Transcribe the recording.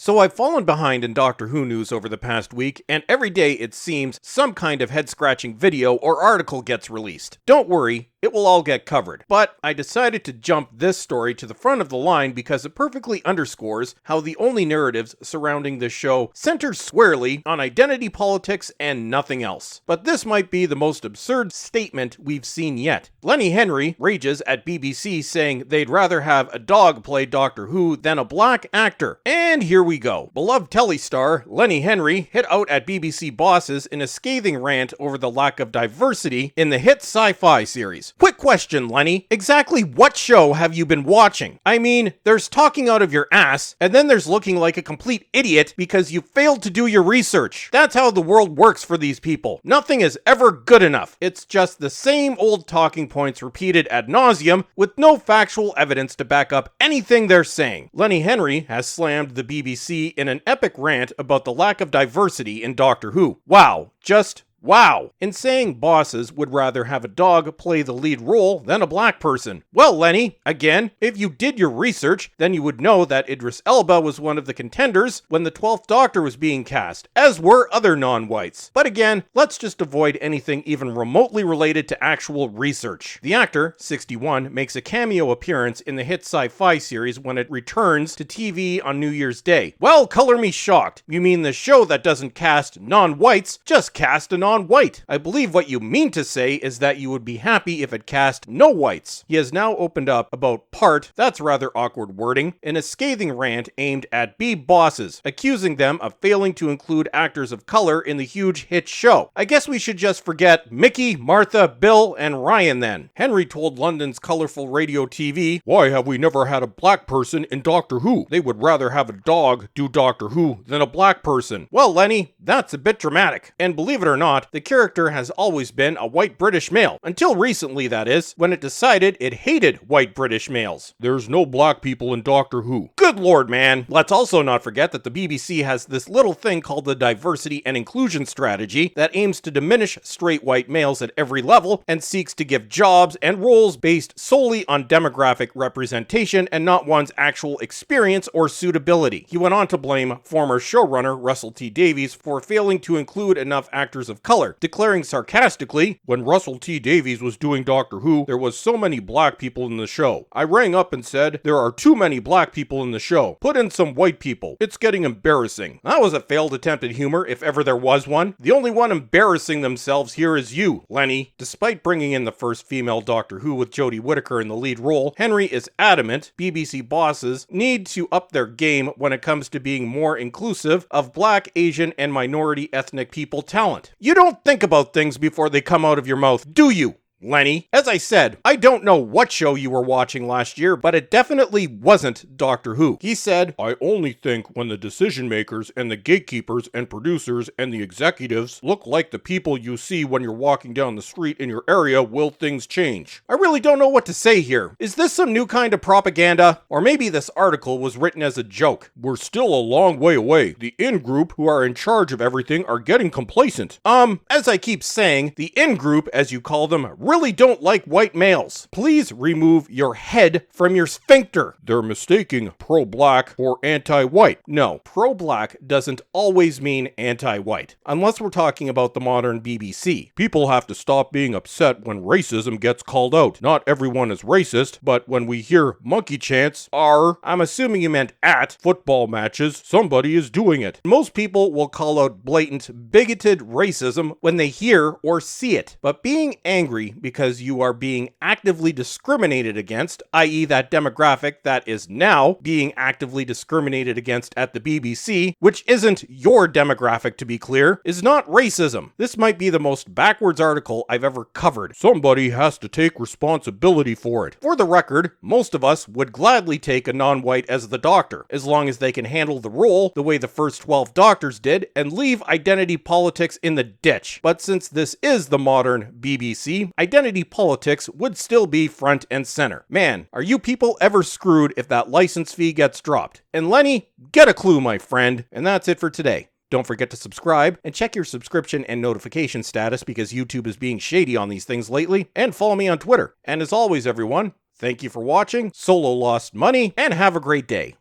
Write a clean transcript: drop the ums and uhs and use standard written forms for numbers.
So I've fallen behind in Doctor Who news over the past week, and every day it seems some kind of head-scratching video or article gets released. Don't worry, it will all get covered. But I decided to jump this story to the front of the line because it perfectly underscores how the only narratives surrounding this show center squarely on identity politics and nothing else. But this might be the most absurd statement we've seen yet. Lenny Henry rages at BBC saying they'd rather have a dog play Doctor Who than a black actor. And here we go. Beloved telly star Lenny Henry hit out at BBC bosses in a scathing rant over the lack of diversity in the hit sci-fi series. Quick question, Lenny. Exactly what show have you been watching? I mean, there's talking out of your ass, and then there's looking like a complete idiot because you failed to do your research. That's how the world works for these people. Nothing is ever good enough. It's just the same old talking points repeated ad nauseum with no factual evidence to back up anything they're saying. Lenny Henry has slammed the BBC in an epic rant about the lack of diversity in Doctor Who. Wow, just wow. In saying bosses would rather have a dog play the lead role than a black person. Well, Lenny, again, if you did your research, then you would know that Idris Elba was one of the contenders when the 12th Doctor was being cast, as were other non-whites. But again, let's just avoid anything even remotely related to actual research. The actor, 61, makes a cameo appearance in the hit sci-fi series when it returns to TV on New Year's Day. Well, color me shocked. You mean the show that doesn't cast non-whites, just cast a non-white? I believe what you mean to say is that you would be happy if it cast no whites. He has now opened up about part, that's rather awkward wording, in a scathing rant aimed at B bosses, accusing them of failing to include actors of color in the huge hit show. I guess we should just forget Mickey, Martha, Bill, and Ryan then. Henry told London's colourful radio TV, "Why have we never had a black person in Doctor Who? They would rather have a dog do Doctor Who than a black person." Well, Lenny, that's a bit dramatic. And believe it or not, the character has always been a white British male. Until recently, that is, when it decided it hated white British males. There's no black people in Doctor Who. Good lord, man. Let's also not forget that the BBC has this little thing called the diversity and inclusion strategy that aims to diminish straight white males at every level and seeks to give jobs and roles based solely on demographic representation and not one's actual experience or suitability. He went on to blame former showrunner Russell T Davies for failing to include enough actors of color, declaring sarcastically, "When Russell T Davies was doing Doctor Who, there was so many black people in the show. I rang up and said, there are too many black people in the show. Put in some white people. It's getting embarrassing." That was a failed attempt at humor, if ever there was one. The only one embarrassing themselves here is you, Lenny. Despite bringing in the first female Doctor Who with Jodie Whittaker in the lead role, Henry is adamant BBC bosses need to up their game when it comes to being more inclusive of black, Asian, and minority ethnic people talent. You don't think about things before they come out of your mouth, do you, Lenny? As I said, I don't know what show you were watching last year, but it definitely wasn't Doctor Who. He said, "I only think when the decision makers and the gatekeepers and producers and the executives look like the people you see when you're walking down the street in your area will things change." I really don't know what to say here. Is this some new kind of propaganda? Or maybe this article was written as a joke. "We're still a long way away. The in-group who are in charge of everything are getting complacent." As I keep saying, the in-group, as you call them, really don't like white males. Please remove your head from your sphincter. They're mistaking pro-black for anti-white. No, pro-black doesn't always mean anti-white, unless we're talking about the modern BBC. People have to stop being upset when racism gets called out. Not everyone is racist, but when we hear monkey chants, I'm assuming you meant at football matches, somebody is doing it. Most people will call out blatant, bigoted racism when they hear or see it, but being angry because you are being actively discriminated against, i.e. that demographic that is now being actively discriminated against at the BBC, which isn't your demographic to be clear, is not racism. This might be the most backwards article I've ever covered. Somebody has to take responsibility for it. For the record, most of us would gladly take a non-white as the Doctor, as long as they can handle the role the way the first 12 Doctors did and leave identity politics in the ditch. But since this is the modern BBC, identity politics would still be front and center. Man, are you people ever screwed if that license fee gets dropped? And Lenny, get a clue, my friend. And that's it for today. Don't forget to subscribe and check your subscription and notification status because YouTube is being shady on these things lately. And follow me on Twitter. And as always, everyone, thank you for watching, Solo Lost Money, and have a great day.